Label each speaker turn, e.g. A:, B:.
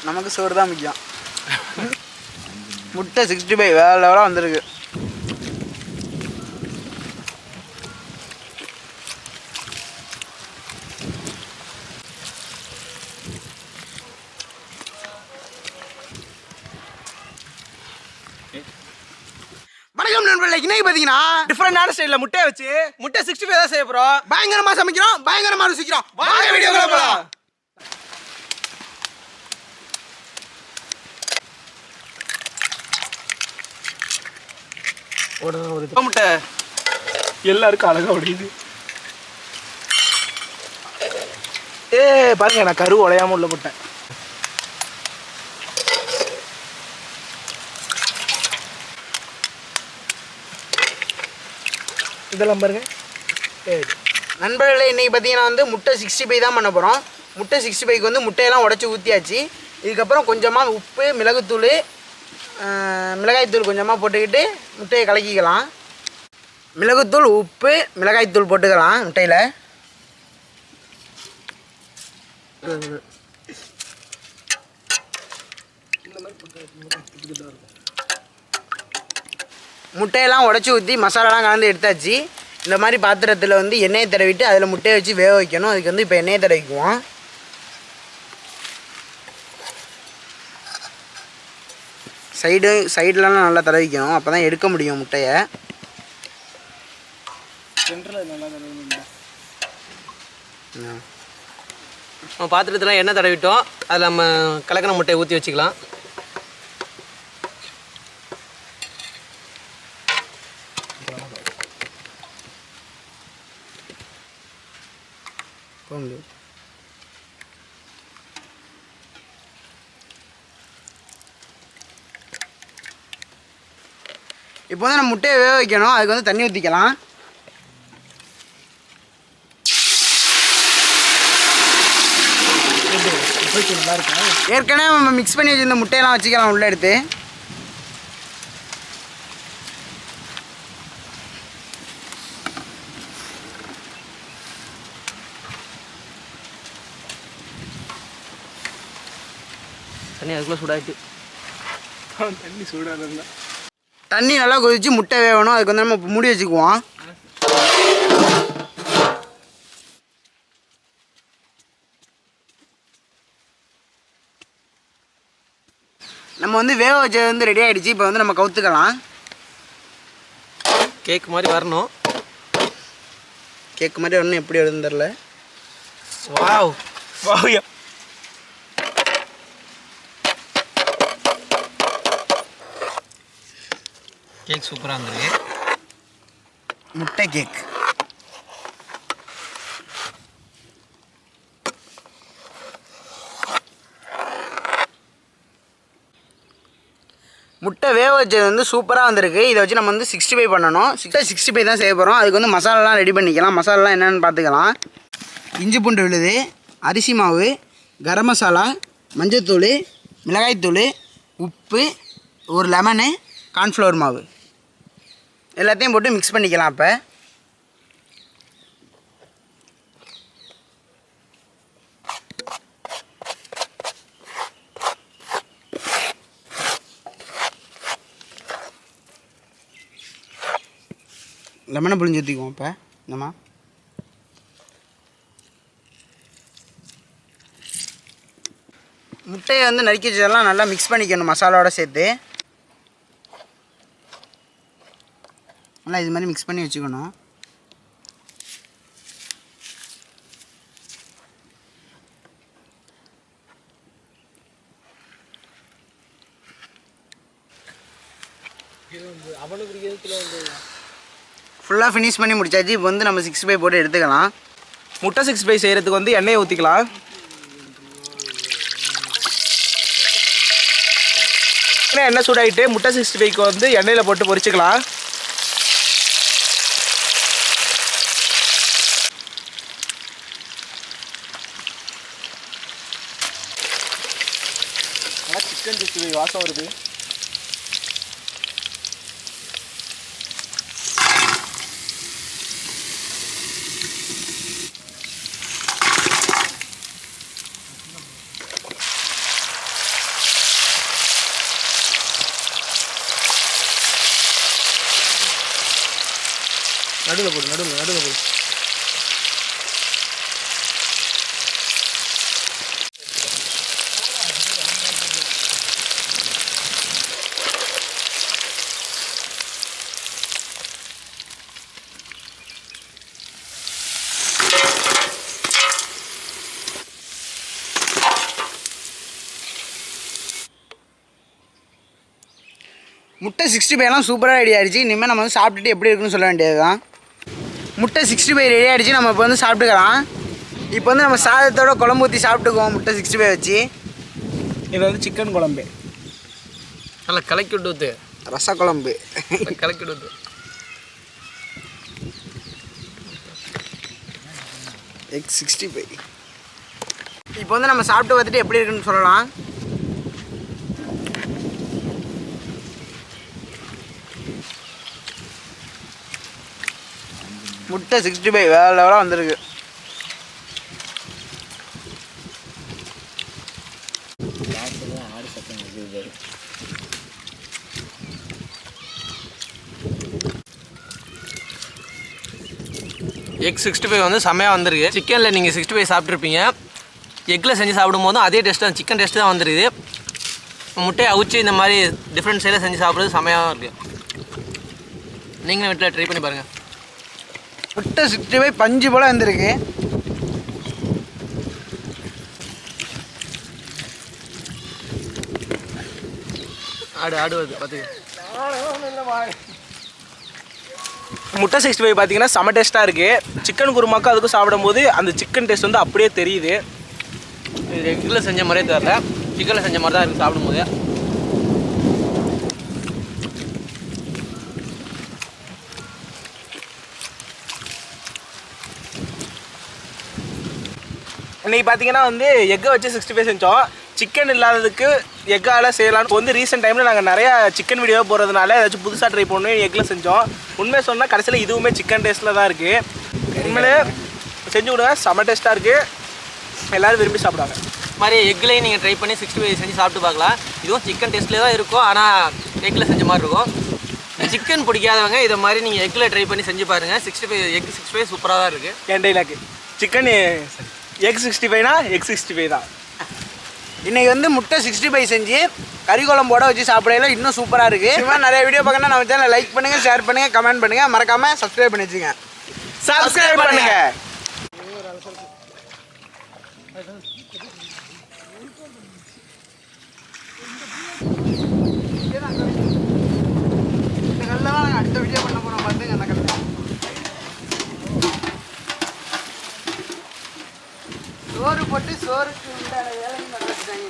A: நமக்கு சோறு தான் முக்கியம். முட்டை 65 வேற லெவலாக வந்திருக்கு.
B: வணக்கம் நண்பர்களே, இன்னைக்கு பார்த்தீங்கன்னா
C: டிஃப்ரெண்டான ஸ்டைலில் முட்டையை வச்சு முட்டை 65 தான் செய்ய போகிறோம்.
B: பயங்கரமாக சமைக்கிறோம், பயங்கரமாக ருசிக்கிறோம். வாங்க வீடியோக்குள்ள போகலாம்.
C: ஒரு முட்டை எல்லாருக்கும் அழகாக உடையுது. பாருங்க, நான் கரு உடையாம உள்ள போட்டேன். இதெல்லாம் பாருங்க.
A: நண்பர்களே, இன்றைக்கி பார்த்தீங்கன்னா வந்து முட்டை 65 தான் பண்ண போகிறோம். முட்டை 65க்கு வந்து முட்டையெல்லாம் உடச்சி ஊற்றியாச்சு. இதுக்கப்புறம் கொஞ்சமாக உப்பு, மிளகாய்த்தூள் கொஞ்சமாக போட்டுக்கிட்டு முட்டையை கலக்கிக்கலாம். மிளகுத்தூள், உப்பு, மிளகாய்த்தூள் போட்டுக்கலாம் முட்டையில். முட்டையெல்லாம் உடச்சி ஊற்றி மசாலாலாம் கலந்து எடுத்தாச்சு. இந்த மாதிரி பாத்திரத்தில் வந்து எண்ணெயை தடவிட்டு அதில் முட்டையை வச்சு வேக வைக்கணும். அதுக்கு வந்து இப்போ எண்ணெயை தடவிக்குவோம். சைடுலலாம் நல்லா தடவிக்கணும், அப்போ தான் எடுக்க முடியும் முட்டையை.
C: பாத்திரத்தில் எண்ணெய் தடவிட்டோம். அதில் நம்ம கலக்கின முட்டையை ஊற்றி வச்சுக்கலாம்.
A: இப்போ வந்து நம்ம முட்டையை வேக வைக்கணும். அதுக்கு வந்து தண்ணி ஊற்றிக்கலாம். ஏற்கனவே நம்ம மிக்ஸ் பண்ணி வச்சுருந்த முட்டையெல்லாம் வச்சுக்கலாம் உள்ளே எடுத்து.
C: தண்ணி அதுக்குள்ளே சூடாகிட்டு.
B: தண்ணி சூடாக
A: தண்ணி நல்லா கொதிச்சு முட்டை வேகணும். அதுக்கு வந்து நம்ம மூடி வச்சுக்குவோம். நம்ம வந்து வேக வச்சது வந்து ரெடி ஆகிடுச்சு. இப்போ வந்து நம்ம கவுத்துக்கலாம்.
C: கேக் மாதிரி வரணும்.
A: கேக் மாதிரி வரணும். எப்படி வருதுன்னு தெரில.
C: Wow wow. கேக் சூப்பராக இருந்திருக்கு.
A: முட்டை கேக். முட்டை வேக வச்சது வந்து சூப்பராக வந்திருக்கு. இதை வச்சு நம்ம வந்து 65 பண்ணணும். 65 தான் செய்ய போகிறோம். அதுக்கு வந்து மசாலாலாம் ரெடி பண்ணிக்கலாம். மசாலாலாம் என்னென்னு பார்த்துக்கலாம். இஞ்சி பூண்டு விழுது, அரிசி மாவு, கரம் மசாலா, மஞ்சத்தூள், மிளகாய்த்தூள், உப்பு, ஒரு லெமனு, கார்ன்ஃப்ளவர் மாவு எல்லாத்தையும் போட்டு மிக்ஸ் பண்ணிக்கலாம். இப்போ லெமனை புளிஞ்சு ஊற்றிக்குவோம். இப்போ நம்ம முட்டையை வந்து நறுக்கி வச்சதெல்லாம் நல்லா மிக்ஸ் பண்ணிக்கணும் மசாலாவோட சேர்த்து. நல்லா இது மாதிரி மிக்ஸ் பண்ணி வச்சுக்கணும். ஃபுல்லாக ஃபினிஷ் பண்ணி முடிச்சாச்சு. இப்போ வந்து நம்ம 65 போட்டு எடுத்துக்கலாம்.
C: முட்டை 65 செய்கிறதுக்கு வந்து எண்ணெயை ஊற்றிக்கலாம். எண்ணெய் சூடாகிட்டு முட்டை 65க்கு வந்து எண்ணெயில் போட்டு பொரிச்சுக்கலாம். சிக்கன் 65 வாசம் வருது. நடுவில் போடு.
A: முட்டை 65 சூப்பராக ரெடி ஆகிடுச்சு. இனிமேல் நம்ம வந்து சாப்பிட்டுட்டு எப்படி இருக்குன்னு சொல்ல வேண்டியது தான். முட்டை 65 ரெடி ஆகிடுச்சு. நம்ம இப்போ வந்து சாப்பிட்டுக்கலாம். இப்போ வந்து நம்ம சாதத்தோட குழம்பு ஊற்றி சாப்பிட்டுக்குவோம். முட்டை 65 வச்சு. இது வந்து சிக்கன் குழம்பு.
C: நல்லா கலக்கி விட்டு ஊற்று.
A: ரச குழம்பு
C: கலக்கி விட்டு ஊற்று.
A: எக் 65. இப்போ வந்து நம்ம சாப்பிட்டு பார்த்துட்டு எப்படி இருக்குன்னு சொல்லலாம். முட்டை 65 வேறு லெவலாக வந்திருக்கு.
C: எக் 65 வந்து செம்மையாக வந்திருக்கு. சிக்கனில் நீங்கள் 65 சாப்பிட்ருப்பீங்க. எக்கில் செஞ்சு சாப்பிடும் போதும் அதே டேஸ்ட் தான், சிக்கன் டேஸ்ட்டு தான் வந்துருக்குது. முட்டையை அவிச்சு இந்த மாதிரி டிஃப்ரெண்ட் சைடில் செஞ்சு சாப்பிட்றது செம்மையாக இருக்குது. நீங்களும் வீட்டில் ட்ரை பண்ணி பாருங்கள்.
A: முட்டை 65 பஞ்சு போல் வந்திருக்கு.
C: ஆடுவது பார்த்து.
B: முட்டை 65 பார்த்தீங்கன்னா செம டேஸ்ட்டாக இருக்குது. சிக்கன் குருமாக்கும் அதுக்கும் சாப்பிடும்போது அந்த சிக்கன் டேஸ்ட் வந்து அப்படியே தெரியுது.
C: இது எக்கில் செஞ்ச மாதிரியே தெரியல, சிக்கனில் செஞ்ச மாதிரி தான் இருக்குது சாப்பிடும்போது.
B: இன்றைக்கி பார்த்தீங்கன்னா வந்து எக்கை வச்சு 65 செஞ்சோம். சிக்கன் இல்லாததுக்கு எக்கால் செய்யலாம்னு வந்து ரீசெண்ட் டைமில் நாங்கள் நிறையா சிக்கன் வீடியோ போகிறதுனால ஏதாச்சும் புதுசாக ட்ரை பண்ணணும் எக்கில் செஞ்சோம். உண்மையை சொன்னால் கடைசியில் இதுவுமே சிக்கன் டேஸ்ட்டில் தான் இருக்குது. உண்மையிலே செஞ்சு கொடுங்க, செம டேஸ்ட்டாக இருக்குது. எல்லோரும் விரும்பி சாப்பிடுவாங்க.
C: இது மாதிரி எக்லேயும் நீங்கள் ட்ரை பண்ணி 65 செஞ்சு சாப்பிட்டு பார்க்கலாம். இதுவும் சிக்கன் டேஸ்ட்லேயே தான் இருக்கும், ஆனால் எக்கில் செஞ்ச மாதிரி இருக்கும். சிக்கன் பிடிக்காதவங்க இதை மாதிரி நீங்கள் எக்கில் ட்ரை பண்ணி செஞ்சு பாருங்கள். 65 எக் 65 சூப்பராக தான் இருக்குது.
B: என் டைலாக்கு சிக்கன் எக் 65னா எக் 65 தான்.
A: இன்றைக்கி வந்து முட்டை 65 செஞ்சு கறி குழம்போட வச்சு சாப்பிடையில இன்னும் சூப்பராக இருக்குது. இது மாதிரி நிறைய வீடியோ பார்க்கணும்னா நம்ம சேனலை லைக் பண்ணுங்கள், ஷேர் பண்ணுங்கள், கமெண்ட் பண்ணுங்கள், மறக்காமல் சப்ஸ்கிரைப் பண்ணி வச்சுங்க.
B: சப்ஸ்கிரைப் பண்ணுங்க.
A: இந்த கல்லில் தான் நாங்கள் அடுத்த வீடியோ பண்ண போகிறோம். பார்த்துங்க அந்த கல்லை. சோறு போட்டு சோறுக்கு உண்டான வேலையும் நடந்துட்டாங்க.